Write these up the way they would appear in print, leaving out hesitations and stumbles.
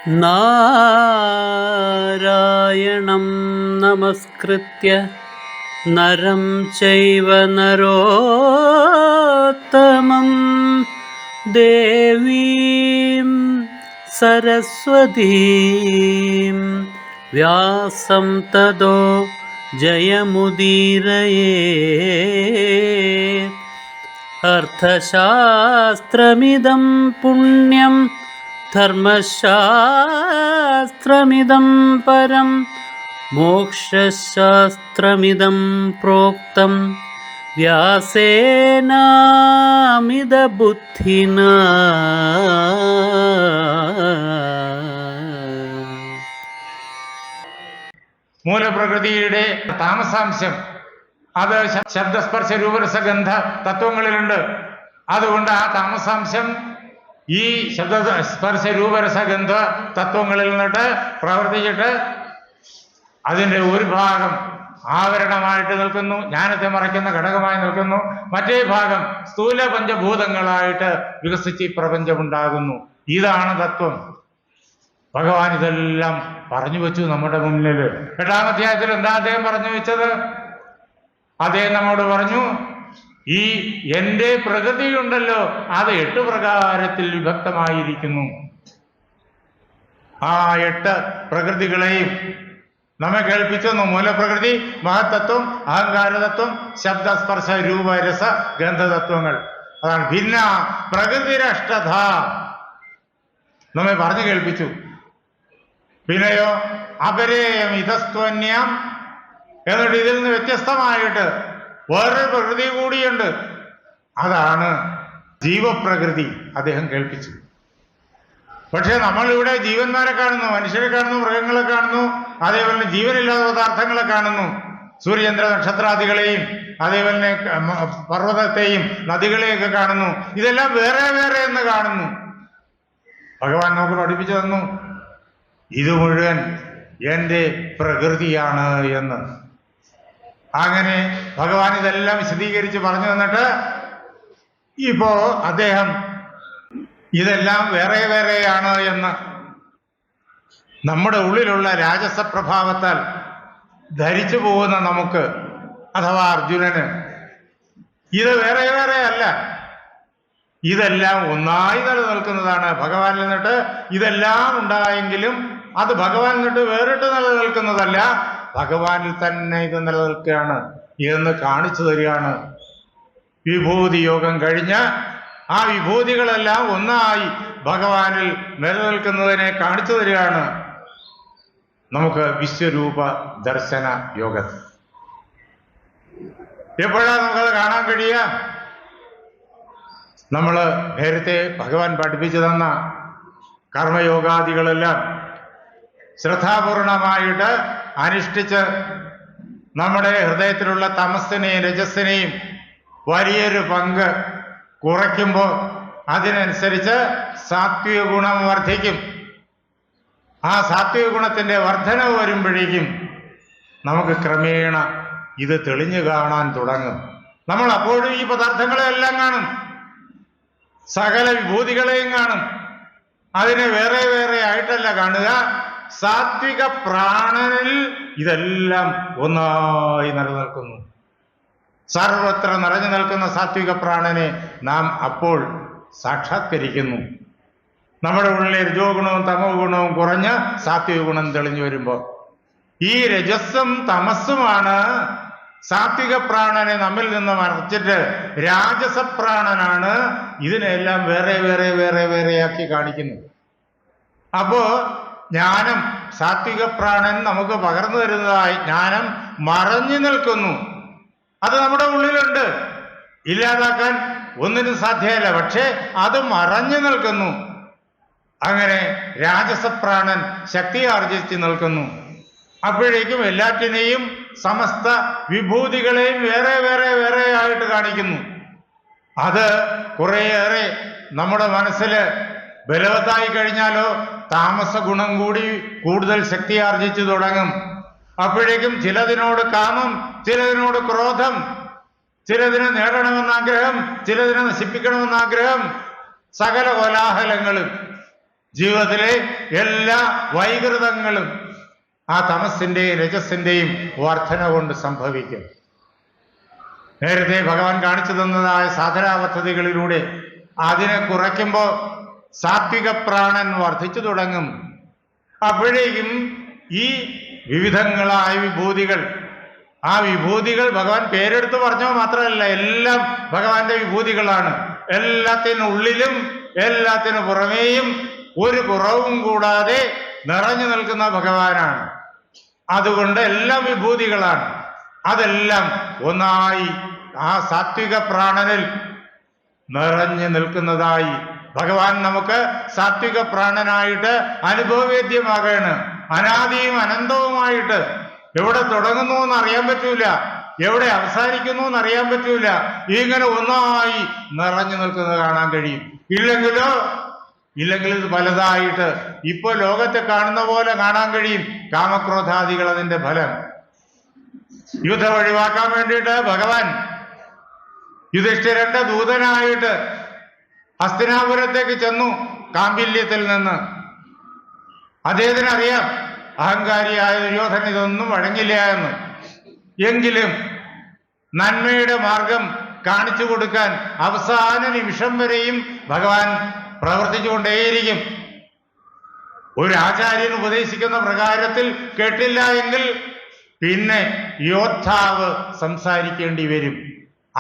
നാരായണം നമസ്കൃത്യ നരം ചൈവ നരോത്തമം ദേവീം സരസ്വതീം വ്യാസം തതോ ജയമുദീരയേ. അർത്ഥശാസ്ത്രമിദം പുണ്യം ധർമ്മശാസ്ത്രമിദം പരം മോക്ഷശാസ്ത്രമിദം പ്രോക്തം വ്യാസേനാമിത ബുദ്ധിനാ. മൂലപ്രകൃതിയുടെ താമസാംശം അത് ശബ്ദസ്പർശ രൂപരസഗന്ധ തത്വങ്ങളിലുണ്ട്. അതുകൊണ്ട് ആ താമസാംശം ഈ ശബ്ദസ്പർശ രൂപരസഗന്ധ തത്വങ്ങളിൽ നിന്നിട്ട് പ്രവർത്തിച്ചിട്ട് അതിൻ്റെ ഒരു ഭാഗം ആവരണമായിട്ട് നിൽക്കുന്നു, ജ്ഞാനത്തെ മറയ്ക്കുന്ന ഘടകമായി നിൽക്കുന്നു. മറ്റേ ഭാഗം സ്ഥൂല പഞ്ചഭൂതങ്ങളായിട്ട് വികസിച്ച് ഈ പ്രപഞ്ചമുണ്ടാകുന്നു. ഇതാണ് തത്വം. ഭഗവാൻ ഇതെല്ലാം പറഞ്ഞു വെച്ചു നമ്മുടെ മുന്നിൽ. 8-ാം അധ്യായത്തിൽ എന്താ അദ്ദേഹം പറഞ്ഞു വെച്ചത്? അദ്ദേഹം നമ്മോട് പറഞ്ഞു, ഈ എൻ്റെ പ്രകൃതി ഉണ്ടല്ലോ അത് 8 പ്രകാരത്തിൽ വിഭക്തമായിരിക്കുന്നു. ആ 8 പ്രകൃതികളെയും നമ്മെ കേൾപ്പിച്ചെന്നു. മൂലപ്രകൃതി, മഹത്തത്വം, അഹങ്കാരതത്വം, ശബ്ദസ്പർശ രൂപരസ ഗന്ധതത്വങ്ങൾ. അതാണ് ഭിന്ന പ്രകൃതിരഷ്ടധ നമ്മെ പറഞ്ഞു കേൾപ്പിച്ചു. പിന്നെയോ അപരേയം ഇതസ്ത്വന്യം എന്നിട്ട് ഇതിൽ നിന്ന് വ്യത്യസ്തമായിട്ട് വേറൊരു പ്രകൃതി കൂടിയുണ്ട്. അതാണ് ജീവപ്രകൃതി അദ്ദേഹം കേൾപ്പിച്ചു. പക്ഷെ നമ്മളിവിടെ ജീവന്മാരെ കാണുന്നു, മനുഷ്യരെ കാണുന്നു, മൃഗങ്ങളെ കാണുന്നു, അതേപോലെ ജീവനില്ലാത്ത പദാർത്ഥങ്ങളെ കാണുന്നു. സൂര്യചന്ദ്ര നക്ഷത്രാദികളെയും അതേപോലെ പർവ്വതത്തെയും നദികളെയൊക്കെ കാണുന്നു. ഇതെല്ലാം വേറെ വേറെ എന്ന് കാണുന്നു. ഭഗവാൻ നമുക്ക് പഠിപ്പിച്ചു തന്നു, ഇത് മുഴുവൻ എൻ്റെ പ്രകൃതിയാണ് എന്ന്. അങ്ങനെ ഭഗവാൻ ഇതെല്ലാം വിശദീകരിച്ച് പറഞ്ഞു തന്നിട്ട് ഇപ്പോ അദ്ദേഹം ഇതെല്ലാം വേറെ വേറെയാണ് എന്ന് നമ്മുടെ ഉള്ളിലുള്ള രാജസപ്രഭാവത്താൽ ധരിച്ചു പോകുന്ന നമുക്ക്, അഥവാ അർജുനന്, ഇത് വേറെ വേറെ അല്ല, ഇതെല്ലാം ഒന്നായി നിലനിൽക്കുന്നതാണ്. ഭഗവാനിൽ നിന്നിട്ട് ഇതെല്ലാം ഉണ്ടായെങ്കിലും അത് ഭഗവാനിൽ നിന്നിട്ട് വേറിട്ട് നിലനിൽക്കുന്നതല്ല, ഭഗവാനിൽ തന്നെ ഇത് നിലനിൽക്കുകയാണ് എന്ന് കാണിച്ചു തരികയാണ്. വിഭൂതി യോഗം കഴിഞ്ഞ് ആ വിഭൂതികളെല്ലാം ഒന്നായി ഭഗവാനിൽ നിലനിൽക്കുന്നതിനെ കാണിച്ചു തരികയാണ് നമുക്ക് വിശ്വരൂപ ദർശന യോഗത്തിൽ. എപ്പോഴാണ് നമുക്കത് കാണാൻ കഴിയുക? നമ്മൾ നേരത്തെ ഭഗവാൻ പഠിപ്പിച്ചു തന്ന കർമ്മയോഗാദികളെല്ലാം ശ്രദ്ധാപൂർണമായിട്ട് അനുഷ്ഠിച്ച് നമ്മുടെ ഹൃദയത്തിലുള്ള തമസ്സിനെയും രജസ്സിനെയും വലിയൊരു പങ്ക് കുറയ്ക്കുമ്പോൾ അതിനനുസരിച്ച് സാത്വിക ഗുണം വർദ്ധിക്കും. ആ സാത്വിക ഗുണത്തിൻ്റെ വർധനവ് വരുമ്പോഴേക്കും നമുക്ക് ക്രമേണ ഇത് തെളിഞ്ഞു കാണാൻ തുടങ്ങും. നമ്മൾ അപ്പോഴും ഈ പദാർത്ഥങ്ങളെല്ലാം കാണും, സകല വിഭൂതികളെയും കാണും. അതിനെ വേറെ വേറെ ആയിട്ടല്ല കാണുക. സാത്വിക പ്രാണനിൽ ഇതെല്ലാം ഒന്നായി നിലനിൽക്കുന്നു. സർവത്ര നിറഞ്ഞു നിൽക്കുന്ന സാത്വിക പ്രാണനെ നാം അപ്പോൾ സാക്ഷാത്കരിക്കുന്നു. നമ്മുടെ ഉള്ളിലെ രജോ ഗുണവും തമോ ഗുണവും കുറഞ്ഞ് സാത്വിക ഗുണം തെളിഞ്ഞു വരുമ്പോൾ ഈ രജസ്സും തമസ്സുമാണ് സാത്വിക പ്രാണനെ നമ്മിൽ നിന്ന് മറച്ചിട്ട് രാജസപ്രാണനാണ് ഇതിനെല്ലാം വേറെ വേറെ വേറെ വേറെയാക്കി കാണിക്കുന്നത്. അപ്പോ ജ്ഞാനം, സാത്വിക പ്രാണൻ നമുക്ക് പകർന്നു തരുന്നതായി ജ്ഞാനം മറഞ്ഞു നിൽക്കുന്നു. അത് നമ്മുടെ ഉള്ളിലുണ്ട്, ഇല്ലാതാക്കാൻ ഒന്നിനും സാധ്യമല്ല. പക്ഷെ അത് മറഞ്ഞു നിൽക്കുന്നു. അങ്ങനെ രാജസപ്രാണൻ ശക്തി ആർജിച്ച് നിൽക്കുന്നു. അപ്പോഴേക്കും എല്ലാറ്റിനെയും സമസ്ത വിഭൂതികളെയും വേറെ വേറെ വേറെ ആയിട്ട് കാണിക്കുന്നു. അത് കുറേയേറെ നമ്മുടെ മനസ്സിൽ ബലവത്തായി കഴിഞ്ഞാലോ താമസ ഗുണം കൂടി കൂടുതൽ ശക്തി ആർജിച്ചു തുടങ്ങും. അപ്പോഴേക്കും ചിലതിനോട് കാമം, ചിലതിനോട് ക്രോധം, ചിലതിനെ നേടണമെന്ന ആഗ്രഹം, ചിലതിനെ നശിപ്പിക്കണമെന്ന ആഗ്രഹം, സകല കോലാഹലങ്ങളും ജീവിതത്തിലെ എല്ലാ വൈകൃതങ്ങളും ആ തമസിന്റെയും രജസിന്റെയും വർധന കൊണ്ട് സംഭവിക്കും. നേരത്തെ ഭഗവാൻ കാണിച്ചു തന്നതായ സാധനാ പദ്ധതികളിലൂടെ അതിനെ കുറയ്ക്കുമ്പോൾ സാത്വിക പ്രാണൻ വർദ്ധിച്ചു തുടങ്ങും. അപ്പോഴേക്കും ഈ വിവിധങ്ങളായ വിഭൂതികൾ, ആ വിഭൂതികൾ ഭഗവാൻ പേരെടുത്ത് പറഞ്ഞോ മാത്രമല്ല, എല്ലാം ഭഗവാന്റെ വിഭൂതികളാണ്. എല്ലാത്തിനുള്ളിലും എല്ലാത്തിനു പുറമേയും ഒരു കുറവും കൂടാതെ നിറഞ്ഞു നിൽക്കുന്ന ഭഗവാനാണ്. അതുകൊണ്ട് എല്ലാം വിഭൂതികളാണ്. അതെല്ലാം ഒന്നായി ആ സാത്വിക പ്രാണനിൽ നിറഞ്ഞു നിൽക്കുന്നതായി ഭഗവാൻ നമുക്ക് സാത്വിക പ്രാണനായിട്ട് അനുഭവവേദ്യമാകാണ്. അനാദിയും അനന്തവുമായിട്ട് എവിടെ തുടങ്ങുന്നു എന്ന് അറിയാൻ പറ്റൂല, എവിടെ അവസാനിക്കുന്നു എന്ന് അറിയാൻ പറ്റൂല. ഇങ്ങനെ ഒന്നായി നിറഞ്ഞു നിൽക്കുന്നത് കാണാൻ കഴിയും. ഇല്ലെങ്കിൽ ഇത് പലതായിട്ട് ഇപ്പൊ ലോകത്തെ കാണുന്ന പോലെ കാണാൻ കഴിയും. കാമക്രോധാദികൾ അതിന്റെ ഫലം. യുദ്ധം ഒഴിവാക്കാൻ വേണ്ടിയിട്ട് ഭഗവാൻ യുധിഷ്ഠിരന്റെ ദൂതനായിട്ട് ഹസ്തിനാപുരത്തേക്ക് ചെന്നു. കാമ്പില്യത്തിൽ നിന്ന് അദ്ദേഹത്തിന് അറിയാം അഹങ്കാരിയായ ദുര്യോധനൻ ഇതൊന്നും വഴങ്ങില്ല എന്ന്. എങ്കിലും നന്മയുടെ മാർഗം കാണിച്ചു കൊടുക്കാൻ അവസാന നിമിഷം വരെയും ഭഗവാൻ പ്രവർത്തിച്ചുകൊണ്ടേയിരിക്കും. ഒരു ആചാര്യൻ ഉപദേശിക്കുന്ന പ്രകാരത്തിൽ കേട്ടില്ല എങ്കിൽ പിന്നെ യോദ്ധാവ് സംസാരിക്കേണ്ടി വരും.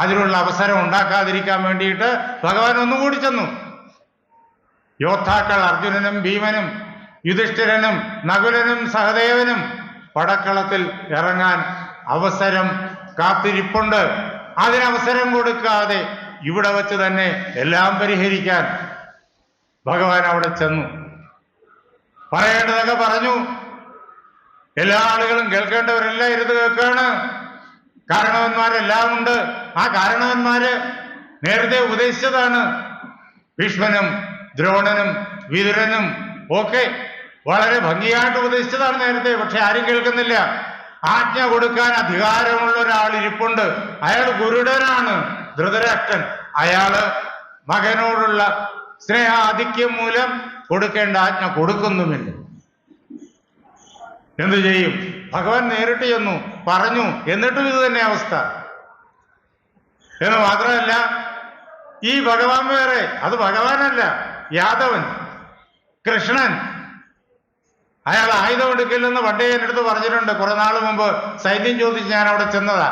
അതിനുള്ള അവസരം ഉണ്ടാക്കാതിരിക്കാൻ വേണ്ടിയിട്ട് ഭഗവാൻ ഒന്നുകൂടി ചെന്നു. യോദ്ധാക്കൾ അർജുനനും ഭീമനും യുധിഷ്ഠിരനും നകുലനും സഹദേവനും പടക്കളത്തിൽ ഇറങ്ങാൻ അവസരം കാത്തിരിപ്പുണ്ട്. അതിനവസരം കൊടുക്കാതെ ഇവിടെ വച്ച് തന്നെ എല്ലാം പരിഹരിക്കാൻ ഭഗവാൻ അവിടെ ചെന്നു. പറയേണ്ടതൊക്കെ പറഞ്ഞു. എല്ലാ ആളുകളും കേൾക്കേണ്ടവരെല്ലാം ഇരുന്ന് കേൾക്കാണ്. കാരണവന്മാരെല്ലാം ഉണ്ട്. ആ കാരണവന്മാര് നേരത്തെ ഉപദേശിച്ചതാണ്. ഭീഷ്മനും ദ്രോണനും വിതുരനും ഒക്കെ വളരെ ഭംഗിയായിട്ട് ഉപദേശിച്ചതാണ് നേരത്തെ. പക്ഷെ ആരും കേൾക്കുന്നില്ല. ആജ്ഞ കൊടുക്കാൻ അധികാരമുള്ള ഒരാൾ ഇരിപ്പുണ്ട്. അയാൾ ഗുരുടനാണ്, ധൃതരാഷ്ട്രൻ. അയാള് മകനോടുള്ള സ്നേഹാധിക്യം മൂലം കൊടുക്കേണ്ട ആജ്ഞ കൊടുക്കുന്നുമില്ല. എന്തു ചെയ്യും? ഭഗവാൻ നേരിട്ട് ചെന്നു പറഞ്ഞു. എന്നിട്ടും ഇത് തന്നെ അവസ്ഥ. എന്ന് മാത്രമല്ല, ഈ ഭഗവാൻ വേറെ, അത് ഭഗവാനല്ല, യാദവൻ കൃഷ്ണൻ. അയാൾ ആയുധം എടുക്കില്ലെന്ന് പണ്ടേ എൻ്റെ അടുത്ത് പറഞ്ഞിട്ടുണ്ട്. കുറെ നാൾ മുമ്പ് സൈന്യം ചോദിച്ച് ഞാൻ അവിടെ ചെന്നതാ,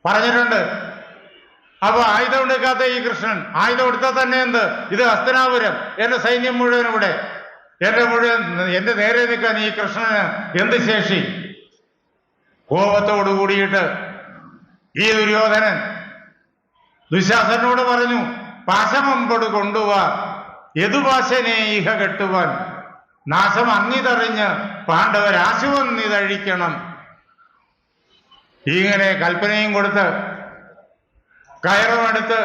പറഞ്ഞിട്ടുണ്ട്. അപ്പൊ ആയുധം എടുക്കാത്ത ഈ കൃഷ്ണൻ ആയുധം എടുത്താൽ തന്നെ എന്ത്? ഇത് ഹസ്തനാപുരം, എന്റെ സൈന്യം മുഴുവൻ ഇവിടെ, എന്റെ നേരെ നിൽക്കാൻ ഈ കൃഷ്ണന് എന്ത് ശേഷി? കോപത്തോടു കൂടിയിട്ട് ഈ ദുര്യോധനൻ ദുശാസനോട് പറഞ്ഞു, പാശമമ്പട് കൊണ്ടുവാ യദുപാശനെ ഇഹ കെട്ടുവാൻ, നാശം അങ്ങിതറിഞ്ഞ് പാണ്ഡവരാശുവന്നിതഴിക്കണം. ഇങ്ങനെ കൽപ്പനയും കൊടുത്ത് കയറുമെടുത്ത്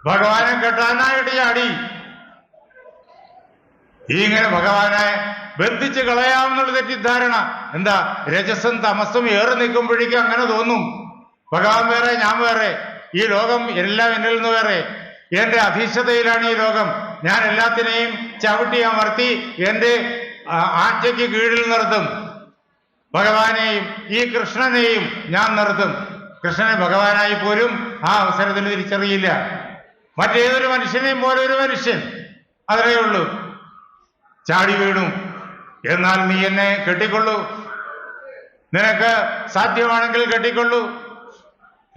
ഭഗവാനെ കെട്ടാനായിട്ട് ചാടി. ഇങ്ങനെ ഭഗവാനെ ബന്ധിച്ച് കളയാമെന്നുള്ള തെറ്റിദ്ധാരണ. എന്താ? രജസും തമസും ഏറി നിൽക്കുമ്പോഴേക്കും അങ്ങനെ തോന്നും. ഭഗവാൻ വേറെ, ഞാൻ വേറെ, ഈ ലോകം എല്ലാം എന്നിൽ നിന്ന് വേറെ, എന്റെ അധീശതയിലാണ് ഈ ലോകം, ഞാൻ എല്ലാത്തിനെയും ചവിട്ടി അമർത്തി എന്റെ ആജ്ഞയ്ക്ക് കീഴിൽ നിർത്തും. ഭഗവാനെയും ഈ കൃഷ്ണനെയും ഞാൻ നിർത്തും. കൃഷ്ണനെ ഭഗവാനായി പോലും ആ അവസരത്തിൽ തിരിച്ചറിയില്ല. മറ്റേതൊരു മനുഷ്യനെയും പോലെ ഒരു മനുഷ്യൻ, അത്രയേ ഉള്ളൂ. ചാടി വീണു. എന്നാൽ നീ എന്നെ കെട്ടിക്കൊള്ളൂ, നിനക്ക് സാധ്യമാണെങ്കിൽ കെട്ടിക്കൊള്ളൂ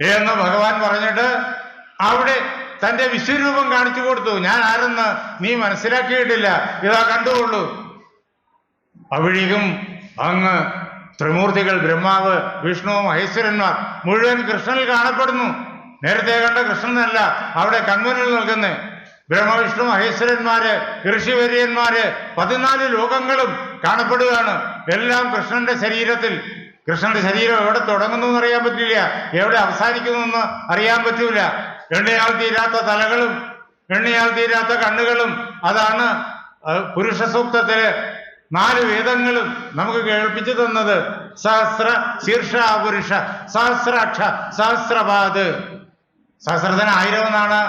എന്ന് ഭഗവാൻ പറഞ്ഞിട്ട് അവിടെ തന്റെ വിശ്വരൂപം കാണിച്ചു കൊടുത്തു. ഞാൻ ആരെന്ന് നീ മനസ്സിലാക്കിയിട്ടില്ല, ഇതാ കണ്ടുകൊള്ളൂ. അവിടേക്കും അങ്ങ് ത്രിമൂർത്തികൾ, ബ്രഹ്മാവ്, വിഷ്ണു, മഹേശ്വരന്മാർ മുഴുവൻ കൃഷ്ണനിൽ കാണപ്പെടുന്നു. നേരത്തെ കണ്ട കൃഷ്ണനല്ല അവിടെ കൺമുന്നിൽ നിൽക്കുന്നത്. ബ്രഹ്മവിഷ്ണു മഹേശ്വരന്മാര്, ഋഷിവര്യന്മാര്, 14 ലോകങ്ങളും കാണപ്പെടുകയാണ്. എല്ലാം കൃഷ്ണന്റെ ശരീരത്തിൽ. കൃഷ്ണന്റെ ശരീരം എവിടെ തുടങ്ങുന്നു എന്ന് അറിയാൻ പറ്റില്ല, എവിടെ അവസാനിക്കുന്നു എന്ന് അറിയാൻ പറ്റൂല. എണ്ണിയാൽ തീരാത്ത തലകളും എണ്ണിയാൽ തീരാത്ത കണ്ണുകളും. അതാണ് പുരുഷ സൂക്തത്തില് 4 വേദങ്ങളും നമുക്ക് കേൾപ്പിച്ചു തന്നത്. സഹസ്ര ശീർഷ പുരുഷ, സഹസ്രാക്ഷ, സഹസ്രപാദ്. സഹസ്രത്തിന് 1000 എന്നാണ്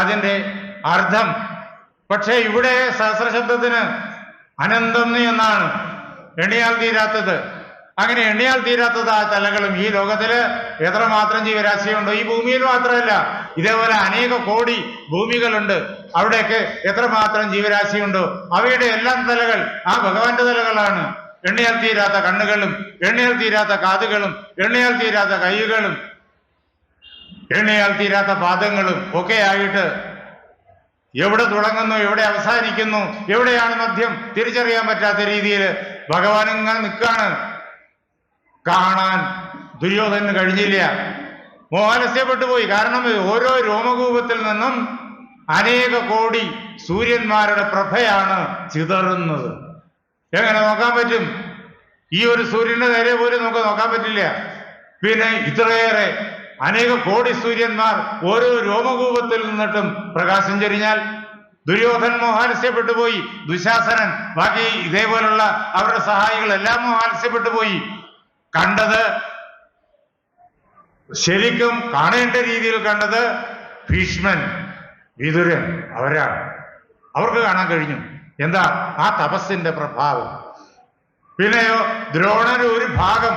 അതിന്റെ അർത്ഥം. പക്ഷെ ഇവിടെ സഹസ്രശബ്ദത്തിന് അനന്തം എന്നാണ്, എണ്ണിയാൽ തീരാത്തത്. അങ്ങനെ എണ്ണിയാൽ തീരാത്തത് ആ തലകളും ഈ ലോകത്തില് എത്രമാത്രം ജീവരാശിയുണ്ടോ, ഈ ഭൂമിയിൽ മാത്രമല്ല, ഇതേപോലെ അനേക കോടി ഭൂമികളുണ്ട്. അവിടെയൊക്കെ എത്രമാത്രം ജീവരാശിയുണ്ടോ അവയുടെ എല്ലാം തലകൾ ആ ഭഗവാന്റെ തലകളാണ്. എണ്ണിയാൽ തീരാത്ത കണ്ണുകളും എണ്ണിയാൽ തീരാത്ത കാതുകളും എണ്ണിയാൽ തീരാത്ത കൈകളും എണ്ണിയാൽ തീരാത്ത പാദങ്ങളും ഒക്കെ ആയിട്ട് എവിടെ തുടങ്ങുന്നു, എവിടെ അവസാനിക്കുന്നു, എവിടെയാണ് മധ്യം തിരിച്ചറിയാൻ പറ്റാത്ത രീതിയിൽ ഭഗവാൻ ഇങ്ങനെ നിൽക്കാണ്. കാണാൻ ദുര്യോധനന് കഴിഞ്ഞില്ല, മോഹാലസ്യപ്പെട്ടു പോയി. കാരണം ഓരോ രോമകൂപത്തിൽ നിന്നും അനേക കോടി സൂര്യന്മാരുടെ പ്രഭയാണ് ചിതറുന്നത്. എങ്ങനെ നോക്കാൻ പറ്റും? ഈ ഒരു സൂര്യന്റെ നേരെ പോലും നമുക്ക് നോക്കാൻ പറ്റില്ല. പിന്നെ ഇത്രയേറെ അനേക കോടി സൂര്യന്മാർ ഓരോ രോമകൂപത്തിൽ നിന്നിട്ടും പ്രകാശം ചൊരിഞ്ഞാൽ ദുര്യോധൻ മോഹാലസ്യപ്പെട്ടു പോയി, ദുശാസനൻ, ബാക്കി ഇതേപോലുള്ള അവരുടെ സഹായികൾ എല്ലാം മോഹാലസ്യപ്പെട്ടു പോയി. കണ്ടത് ശരിക്കും കാണേണ്ട രീതിയിൽ കണ്ടത് ഭീഷ്മൻ, വിതുരൻ, അവരാണ്. അവർക്ക് കാണാൻ കഴിഞ്ഞു. എന്താ? ആ തപസ്സിന്റെ പ്രഭാവം. പിന്നെയോ ദ്രോണർ ഒരു ഭാഗം,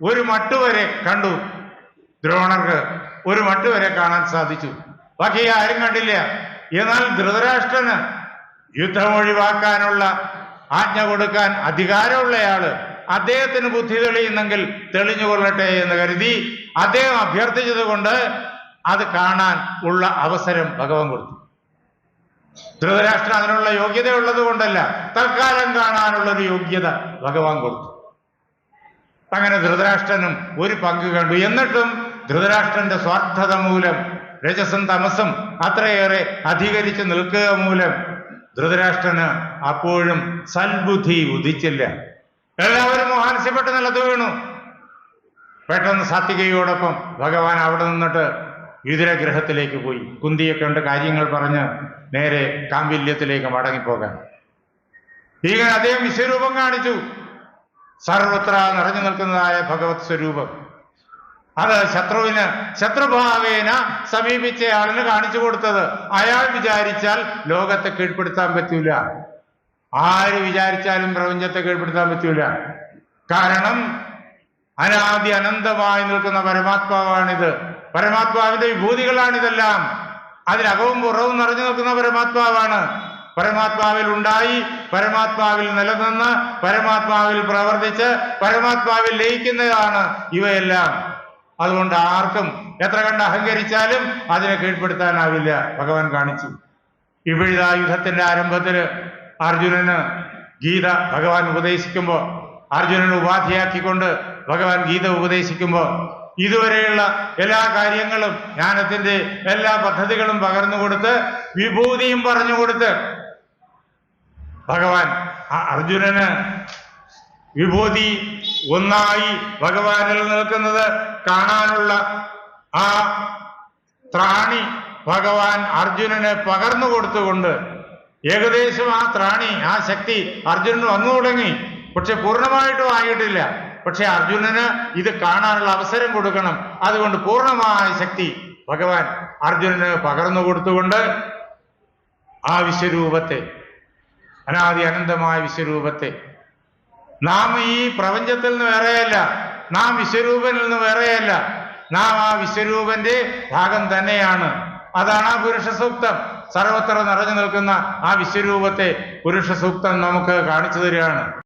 ഒരു മട്ടുവരെ കണ്ടു. ദ്രോണർക്ക് ഒരു മട്ടുവരെ കാണാൻ സാധിച്ചു, ബാക്കി ആരും കണ്ടില്ല. എന്നാൽ ധൃതരാഷ്ട്രന് യുദ്ധം ഒഴിവാക്കാനുള്ള ആജ്ഞ കൊടുക്കാൻ അധികാരമുള്ളയാള്, അദ്ദേഹത്തിന് ബുദ്ധി തെളിയുന്നെങ്കിൽ തെളിഞ്ഞുകൊള്ളട്ടെ എന്ന് കരുതി അദ്ദേഹം അഭ്യർത്ഥിച്ചത് കൊണ്ട് അത് കാണാൻ ഉള്ള അവസരം ഭഗവാൻ കൊടുത്തു. ധൃതരാഷ്ട്രൻ അതിനുള്ള യോഗ്യത ഉള്ളത് കൊണ്ടല്ല, തൽക്കാലം കാണാനുള്ള ഒരു യോഗ്യത ഭഗവാൻ കൊടുത്തു. അങ്ങനെ ധൃതരാഷ്ട്രനും ഒരു പങ്ക് കണ്ടു. എന്നിട്ടും ധൃതരാഷ്ട്രന്റെ സ്വാർത്ഥത മൂലം, രജസും തമസും അത്രയേറെ അധികരിച്ചു നിൽക്കുക മൂലം ധൃതരാഷ്ട്രന് അപ്പോഴും സൽബുദ്ധി ഉദിച്ചില്ല. എല്ലാവരും മോഹാലസ്യപ്പെട്ട് നിലത്ത് വീണു. പെട്ടെന്ന് സാത്വികയോടൊപ്പം ഭഗവാൻ അവിടെ നിന്നിട്ട് വിതുരഗ്രഹത്തിലേക്ക് പോയി. കുന്തിയെ കണ്ട് കാര്യങ്ങൾ പറഞ്ഞ് നേരെ കാംബല്യത്തിലേക്ക് മടങ്ങിപ്പോകാൻ. ഇങ്ങനെ അദ്ദേഹം വിശ്വരൂപം കാണിച്ചു. സർവത്ര നിറഞ്ഞു നിൽക്കുന്നതായ ഭഗവത് സ്വരൂപം. അത് ശത്രുഭാവേന സമീപിച്ച ആളിന് കാണിച്ചു കൊടുത്തത്. അയാൾ വിചാരിച്ചാൽ ലോകത്തെ കീഴ്പ്പെടുത്താൻ പറ്റൂല, ആര് വിചാരിച്ചാലും പ്രപഞ്ചത്തെ കീഴ്പ്പെടുത്താൻ പറ്റൂല. കാരണം അനാദി അനന്തമായി നിൽക്കുന്ന പരമാത്മാവാണിത്. പരമാത്മാവിന്റെ വിഭൂതികളാണിതെല്ലാം. അതിനകവും പുറവും നിറഞ്ഞു നിൽക്കുന്ന പരമാത്മാവാണ്. പരമാത്മാവിൽ ഉണ്ടായി, പരമാത്മാവിൽ നിലനിന്ന്, പരമാത്മാവിൽ പ്രവർത്തിച്ച്, പരമാത്മാവിൽ ലയിക്കുന്നതാണ് ഇവയെല്ലാം. അതുകൊണ്ട് ആർക്കും എത്ര കണ്ട് അഹങ്കരിച്ചാലും അതിനെ കീഴ്പ്പെടുത്താനാവില്ല. ഭഗവാൻ കാണിച്ചു. ഇവിടുത്തെ യുദ്ധത്തിന്റെ ആരംഭത്തില് അർജുനന് ഗീത ഭഗവാൻ ഉപദേശിക്കുമ്പോൾ, അർജുനന് ഉപാധിയാക്കിക്കൊണ്ട് ഭഗവാൻ ഗീത ഉപദേശിക്കുമ്പോൾ ഇതുവരെയുള്ള എല്ലാ കാര്യങ്ങളും, ജ്ഞാനത്തിന്റെ എല്ലാ പദ്ധതികളും പകർന്നു കൊടുത്ത്, വിഭൂതിയും പറഞ്ഞു കൊടുത്ത് ഭഗവാൻ അർജുനന് വിഭൂതി ഒന്നായി ഭഗവാനിൽ നിൽക്കുന്നത് കാണാനുള്ള ആ ത്രാണി ഭഗവാൻ അർജുനന് പകർന്നു കൊടുത്തുകൊണ്ട് ഏകദേശം ആ ത്രാണി, ആ ശക്തി അർജുനന് വന്നു തുടങ്ങി. പക്ഷെ പൂർണ്ണമായിട്ടും ആയിട്ടില്ല. പക്ഷെ അർജുനന് ഇത് കാണാനുള്ള അവസരം കൊടുക്കണം. അതുകൊണ്ട് പൂർണ്ണമായ ശക്തി ഭഗവാൻ അർജുനന് പകർന്നു കൊടുത്തുകൊണ്ട് ആ വിശ്വരൂപത്തെ, അനാദി അനന്തമായ വിശ്വരൂപത്തെ, നാം ഈ പ്രപഞ്ചത്തിൽ നിന്ന് വേറെയല്ല, നാം വിശ്വരൂപനിൽ നിന്ന് വേറെയല്ല, നാം ആ വിശ്വരൂപന്റെ ഭാഗം തന്നെയാണ്. അതാണ് ആ പുരുഷ സൂക്തം. സർവത്ര നിറഞ്ഞു നിൽക്കുന്ന ആ വിശ്വരൂപത്തെ പുരുഷ സൂക്തം നമുക്ക് കാണിച്ചു തരികയാണ്.